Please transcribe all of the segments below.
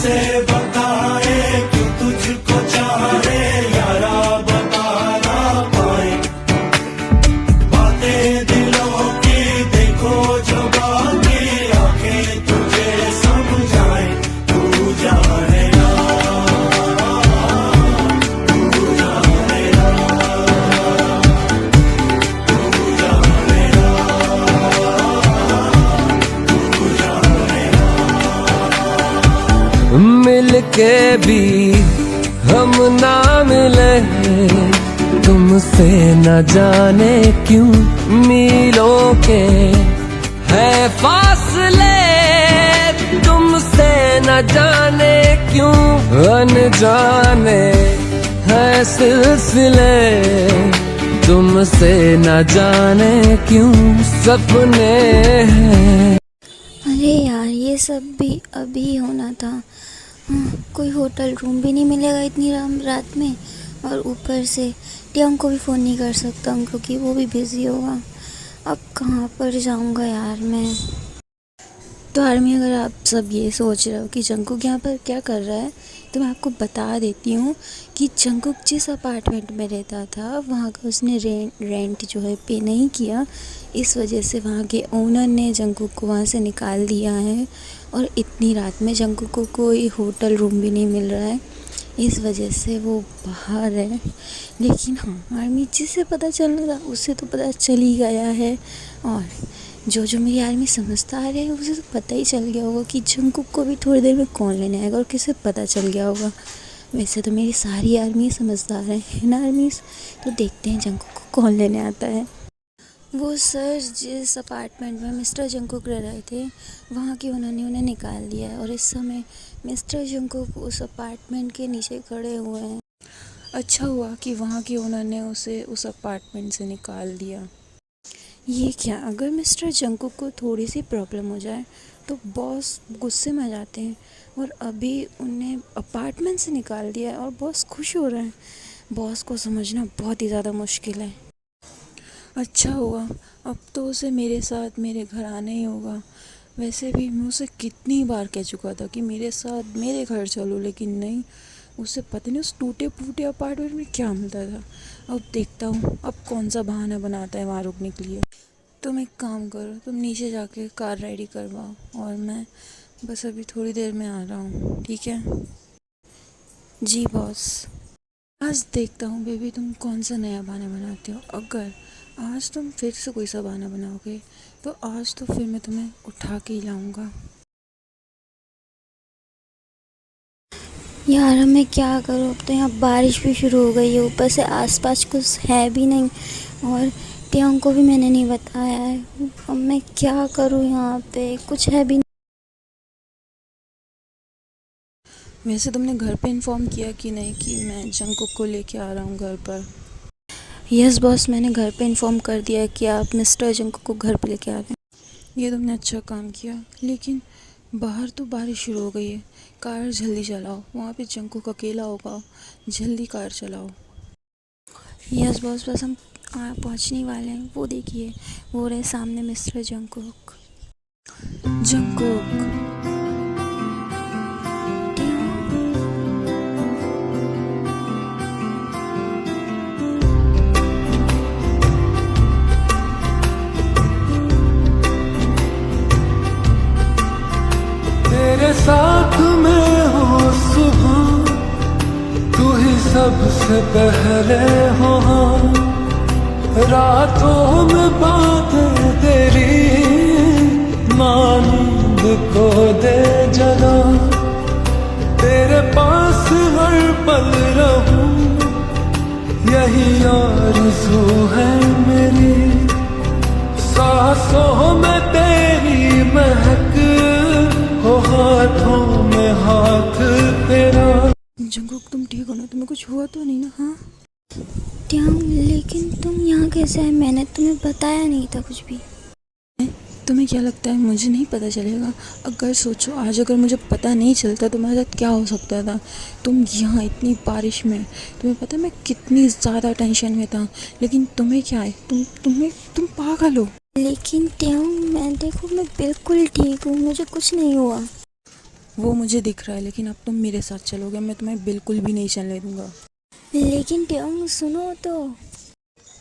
कैसे बताए कि तुझको चाहे यारा, बता ना पाए बातें दिलों की, देखो जो बाकी आंखें तुझे समझाए। तू जाने ना, तू जाने ना, तू जाने ना, तू जाने ना। मिल के भी हम ना मिले, तुमसे न जाने क्यों मीलों के है फासले, तुमसे न जाने क्यों अनजाने है सिलसिले, तुमसे न जाने क्यों सपने हैं। अरे यार, ये सब भी अभी होना था। कोई होटल रूम भी नहीं मिलेगा इतनी रात में, और ऊपर से टियांग को भी फ़ोन नहीं कर सकता हूँ क्योंकि वो भी बिज़ी होगा। अब कहाँ पर जाऊँगा यार मैं। तो आर्मी, अगर आप सब ये सोच रहे हो कि जंगकुक यहाँ पर क्या कर रहा है, तो मैं आपको बता देती हूँ कि जंगकुक जिस अपार्टमेंट में रहता था वहाँ का उसने रेंट जो है पे नहीं किया। इस वजह से वहाँ के ओनर ने जंगकुक को वहाँ से निकाल दिया है, और इतनी रात में जंगकुक को कोई होटल रूम भी नहीं मिल रहा है, इस वजह से वो बाहर है। लेकिन हाँ, आर्मी जिसे पता चल रहा उससे तो पता चल ही गया है, और जो मेरी आर्मी समझदार है उसे तो पता ही चल गया होगा कि जंगकुक को भी थोड़ी देर में कौन लेने आएगा, और किसे पता चल गया होगा। वैसे तो मेरी सारी आर्मी समझदार है ना आर्मी। तो देखते हैं जंगकुक को कौन लेने आता है। वो सर जिस अपार्टमेंट में मिस्टर जंगकुक रह रहे थे वहाँ की उन्होंने उन्हें निकाल दिया है, और इस समय मिस्टर जंगकुक उस अपार्टमेंट के नीचे खड़े हुए हैं। अच्छा हुआ कि वहाँ की ओनर ने उसे उस अपार्टमेंट से निकाल दिया। ये क्या, अगर मिस्टर जंगकुक को थोड़ी सी प्रॉब्लम हो जाए तो बॉस गुस्से में आ जाते हैं, और अभी उन्हें अपार्टमेंट से निकाल दिया है और बॉस खुश हो रहे हैं। बॉस को समझना बहुत ही ज़्यादा मुश्किल है। अच्छा हुआ, अब तो उसे मेरे साथ मेरे घर आना ही होगा। वैसे भी मैं उसे कितनी बार कह चुका था कि मेरे साथ मेरे घर चलो, लेकिन नहीं, उसे पता नहीं उस टूटे फूटे अपार्टमेंट में क्या मिलता था। अब देखता हूँ अब कौन सा बहाना बनाता है वहाँ रुकने के लिए। तुम एक काम करो, तुम नीचे जाके कार रेडी करवाओ, और मैं बस अभी थोड़ी देर में आ रहा हूँ, ठीक है? जी बॉस। आज देखता हूँ बेबी तुम कौन सा नया बहाना बनाते हो। अगर आज तुम फिर से कोई सा बहाना बनाओगे तो आज तो फिर मैं तुम्हें उठा के ही लाऊंगा। यार अब मैं क्या करूँ, अब तो यहाँ बारिश भी शुरू हो गई है, ऊपर से आसपास कुछ है भी नहीं, और टियांग को भी मैंने नहीं बताया है। अब मैं क्या करूँ, यहाँ पे कुछ है भी नहीं। वैसे तुमने घर पे इन्फॉर्म किया कि नहीं कि मैं जंगकुक को लेके आ रहा हूँ घर पर? यस बॉस, मैंने घर पे इन्फॉर्म कर दिया कि आप मिस्टर जंगकुक को घर पे लेके आ रहे हैं। ये तुमने अच्छा काम किया, लेकिन बाहर तो बारिश शुरू हो गई है। कार जल्दी चलाओ, वहाँ पे जंगकुक अकेला होगा, जल्दी कार चलाओ। यस बॉस, बस हम पहुँचने वाले हैं। वो देखिए, वो रहे सामने मिस्टर जंगकुक। जंगकुक, तेरे साथ में हो सुबह, तू ही सबसे पहले हो, रातों में बातें तेरी नींद को दे जगा, तेरे पास हर पल रहूं यही आरज़ू है मेरी, सांसों में तेरी महक हो, हाथों में हाथ तेरा। जंगकुक तुम ठीक हो ना? तुम्हें कुछ हुआ तो नहीं ना? हाँ टियांग, लेकिन तुम यहाँ कैसे आए? मैंने तुम्हें बताया नहीं था कुछ भी। तुम्हें क्या लगता है मुझे नहीं पता चलेगा? अगर सोचो आज अगर मुझे पता नहीं चलता तो मेरे साथ क्या हो सकता था। तुम यहाँ इतनी बारिश में, तुम्हें पता है मैं कितनी ज़्यादा टेंशन में था, लेकिन तुम्हें क्या है, तुम पागल हो। लेकिन टियांग, मैं देखो मैं बिल्कुल ठीक हूँ, मुझे कुछ नहीं हुआ। वो मुझे दिख रहा है, लेकिन अब तुम मेरे साथ चलोगे, मैं तुम्हें बिल्कुल भी नहीं चलने दूंगा। लेकिन ट्योंग सुनो तो।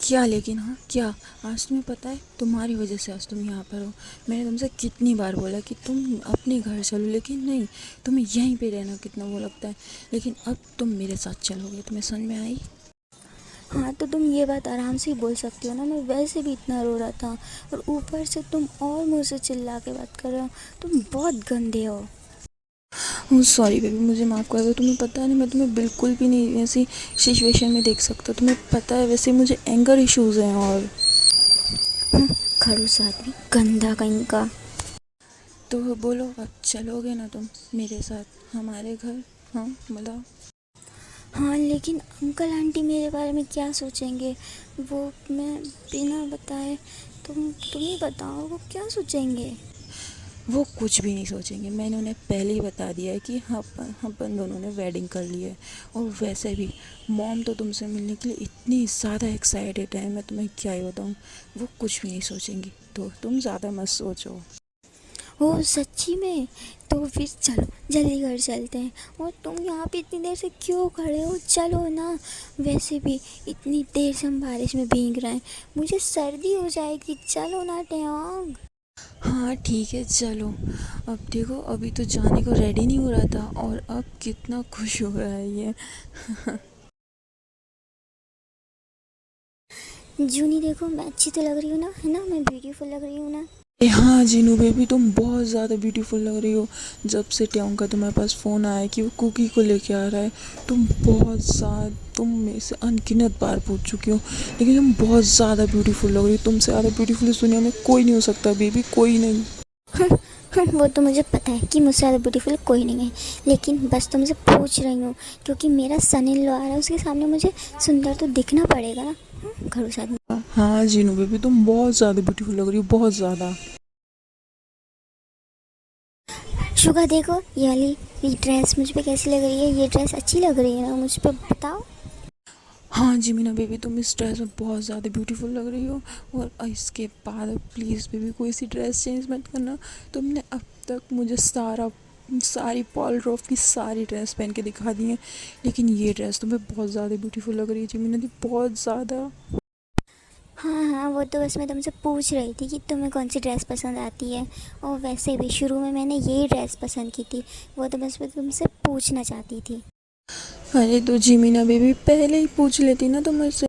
क्या लेकिन? हाँ क्या? आज तुम्हें पता है तुम्हारी वजह से आज तुम यहाँ पर हो। मैंने तुमसे कितनी बार बोला कि तुम अपने घर चलो, लेकिन नहीं, तुम्हें यहीं पे रहना कितना वो लगता है। लेकिन अब तुम मेरे साथ चलोगे, तुम्हें समझ में आई? हाँ तो तुम ये बात आराम से ही बोल सकती हो ना, मैं वैसे भी इतना रो रहा था और ऊपर से तुम और मुझसे चिल्ला के बात कर रहे हो। तुम बहुत गंदे हो। सॉरी बेबी, मुझे माफ़ कर दो। तुम्हें पता है ना, मैं तुम्हें बिल्कुल भी नहीं ऐसी सिचुएशन में देख सकता। तुम्हें पता है वैसे मुझे एंगर इश्यूज़ हैं। और खड़ूस आदमी, गंदा कहीं का। तो बोलो, अब चलोगे ना तुम मेरे साथ हमारे घर? हाँ बताओ। हाँ लेकिन अंकल आंटी मेरे बारे में क्या सोचेंगे, वो मैं बिना बताए तुम ही बताओ वो क्या सोचेंगे। वो कुछ भी नहीं सोचेंगे। मैंने उन्हें पहले ही बता दिया है कि अपन दोनों ने वेडिंग कर ली है। और वैसे भी मॉम तो तुमसे मिलने के लिए इतनी ज़्यादा एक्साइटेड है, मैं तुम्हें क्या ही बताऊँ। वो कुछ भी नहीं सोचेंगी, तो तुम ज़्यादा मत सोचो। ओ सच्ची में? तो फिर चलो जल्दी घर चलते हैं। और तुम यहाँ पे इतनी देर से क्यों खड़े हो, चलो ना। वैसे भी इतनी देर से हम बारिश में भीग रहे हैं, मुझे सर्दी हो जाएगी, चलो ना ट्योंग। हाँ ठीक है चलो। अब देखो, अभी तो जाने को रेडी नहीं हो रहा था और अब कितना खुश हो रहा है ये। जूनी देखो, मैं अच्छी तो लग रही हूँ ना, है ना, मैं ब्यूटीफुल लग रही हूँ ना। हाँ जीनू बेबी, तुम बहुत ज़्यादा ब्यूटीफुल लग रही हो। जब से ट्योंग का तुम्हारे पास फ़ोन आया है कि वो कुकी को लेके आ रहा है, तुम मेरे से अनगिनत बार पूछ चुकी हो, लेकिन तुम बहुत ज़्यादा ब्यूटीफुल लग रही हो। तुमसे ज़्यादा ब्यूटीफुल इस दुनिया में कोई नहीं हो सकता बेबी, कोई नहीं। वो तो मुझे पता है कि मुझसे ज़्यादा ब्यूटीफुल कोई नहीं है, लेकिन बस तुमसे पूछ रही हूँ क्योंकि मेरा सन इन लॉ आ रहा है, उसके सामने मुझे सुंदर तो दिखना पड़ेगा ना। खड़ूस आदमी। हाँ जीनू बेबी, तुम बहुत ज़्यादा ब्यूटीफुल लग रही हो, बहुत ज़्यादा। शुगा देखो, ये ड्रेस मुझ पे कैसी लग रही है, ये ड्रेस अच्छी लग रही है ना मुझ पे, बताओ। हाँ जीमिना बेबी, तुम इस ड्रेस में बहुत ज़्यादा ब्यूटीफुल लग रही हो। और इसके बाद प्लीज़ बेबी कोई सी ड्रेस चेंज मत करना। तुमने अब तक मुझे सारी पॉल ड्रॉफ की सारी ड्रेस पहन के दिखा दी है, लेकिन ये ड्रेस तुम्हें बहुत ज़्यादा ब्यूटीफुल लग रही है जीमिना दी, बहुत ज़्यादा। हाँ वो तो बस मैं तुमसे पूछ रही थी कि तुम्हें कौन सी ड्रेस पसंद आती है। और वैसे भी शुरू में मैंने यही ड्रेस पसंद की थी, वो तो बस मैं तुमसे पूछना चाहती थी। अरे तो जीमिना बेबी पहले ही पूछ लेती ना तुम मुझसे।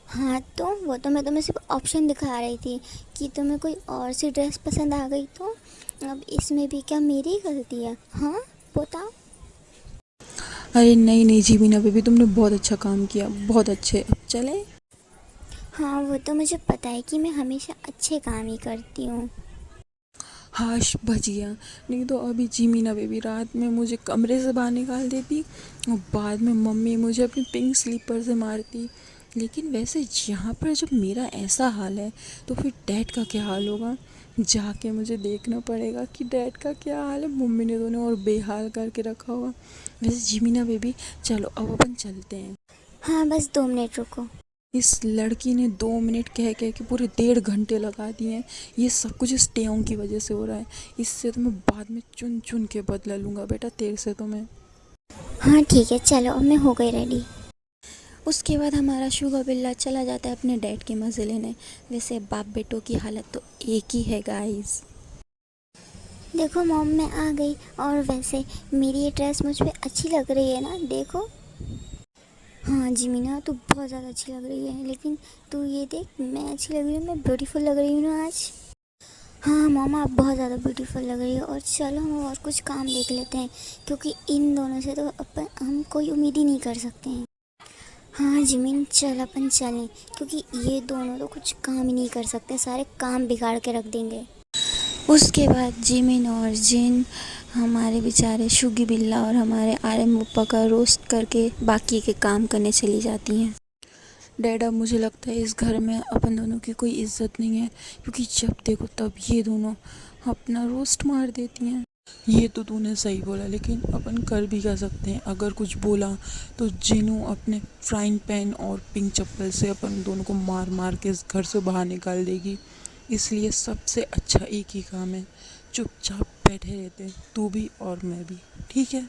हाँ तो वो तो मैं तुम्हें सिर्फ ऑप्शन दिखा रही थी कि तुम्हें कोई और सी ड्रेस पसंद आ गई, तो अब इसमें भी क्या मेरी गलती है? हाँ बताओ। अरे नहीं नहीं जीमिना बेबी, तुमने बहुत अच्छा काम किया, बहुत अच्छे। अब चले? हाँ वो तो मुझे पता है कि मैं हमेशा अच्छे काम ही करती हूँ। हाश बच गया, नहीं तो अभी जीमिना बेबी रात में मुझे कमरे से बाहर निकाल देती और बाद में मम्मी मुझे अपनी पिंक स्लीपर से मारती। लेकिन वैसे यहाँ पर जब मेरा ऐसा हाल है तो फिर डैड का क्या हाल होगा? जाके मुझे देखना पड़ेगा कि डैड का क्या हाल है। मम्मी ने तो उन्हें और बेहाल करके रखा होगा। वैसे जीमिना बेबी चलो अब अपन चलते हैं। हाँ बस 2 मिनट रुको। इस लड़की ने 2 मिनट कह के पूरे 1.5 घंटे लगा दिए हैं। ये सब कुछ इस ट्योंग की वजह से हो रहा है। इससे तो मैं बाद में चुन चुन के बदला लूँगा बेटा, तेरे से तो मैं। हाँ ठीक है चलो, अब मैं हो गई रेडी। उसके बाद हमारा शुगर बिल्ला चला जाता है अपने डैड के मज़े लेने। वैसे बाप बेटों की हालत तो एक ही है गाइस। देखो मॉम मैं आ गई, और वैसे मेरी ये ड्रेस मुझ पे अच्छी लग रही है ना, देखो। हाँ जीमिना तू बहुत ज़्यादा अच्छी लग रही है, लेकिन तू ये देख, मैं अच्छी लग रही हूँ, मैं ब्यूटीफुल लग रही हूँ ना आज। हाँ मामा आप बहुत ज़्यादा ब्यूटीफुल लग रही है। और चलो हम और कुछ काम देख लेते हैं, क्योंकि इन दोनों से तो हम कोई उम्मीद ही नहीं कर सकते हैं। हाँ जिमिन चल अपन चलें, क्योंकि ये दोनों तो कुछ काम ही नहीं कर सकते, सारे काम बिगाड़ के रख देंगे। उसके बाद जिमिन और जिन हमारे बेचारे शुगी बिल्ला और हमारे आर्यन पप्पा का रोस्ट करके बाकी के काम करने चली जाती हैं। डैड अब मुझे लगता है इस घर में अपन दोनों की कोई इज्जत नहीं है, क्योंकि जब देखो तब ये दोनों अपना रोस्ट मार देती हैं। ये तो तूने सही बोला, लेकिन अपन कर भी क्या सकते हैं? अगर कुछ बोला तो जिनू अपने फ्राइंग पैन और पिंक चप्पल से अपन दोनों को मार मार के इस घर से बाहर निकाल देगी। इसलिए सबसे अच्छा एक ही काम है, चुपचाप बैठे रहते हैं, तू भी और मैं भी, ठीक है?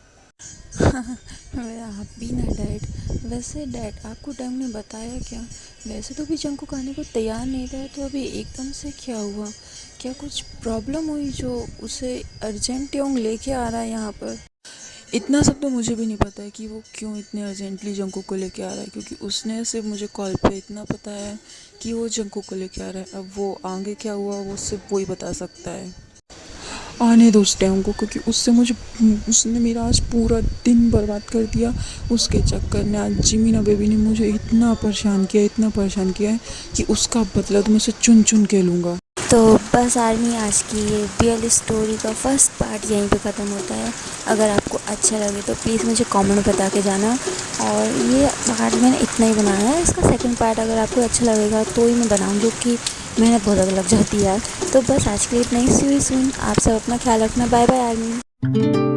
आप भी ना डैड। वैसे डैड आपको डैम ने बताया क्या? वैसे तो भी जंकुक आने को तैयार नहीं था, तो अभी एकदम से क्या हुआ? क्या कुछ प्रॉब्लम हुई जो उसे अर्जेंट योंग लेके आ रहा है यहाँ पर? इतना सब तो मुझे भी नहीं पता है कि वो क्यों इतने अर्जेंटली जंकुक को लेके आ रहा है, क्योंकि उसने सिर्फ मुझे कॉल पे इतना पता है कि वो जंकुक को लेके आ रहा है। अब वो आगे क्या हुआ वो सिर्फ वही बता सकता है। आने दो उस टाइम को, क्योंकि उसने मेरा आज पूरा दिन बर्बाद कर दिया। उसके चक्कर में आज जिमीना बेबी ने मुझे इतना परेशान किया है कि उसका बदला तो मैं उसे चुन चुन के लूँगा। तो बस आर्मी, आज की ये रियल स्टोरी का फर्स्ट पार्ट यहीं पे ख़त्म होता है। अगर आपको अच्छा लगे तो प्लीज़ मुझे कमेंट बता के जाना। और ये पार्ट मैंने इतना ही बनाया है, इसका सेकंड पार्ट अगर आपको अच्छा लगेगा तो ही मैं बनाऊँगी, क्योंकि मेहनत बहुत ज़्यादा लग जाती है यार। तो बस आज के लिए इतना ही। सी यू सून। आप सब अपना ख्याल रखना। Bye bye army.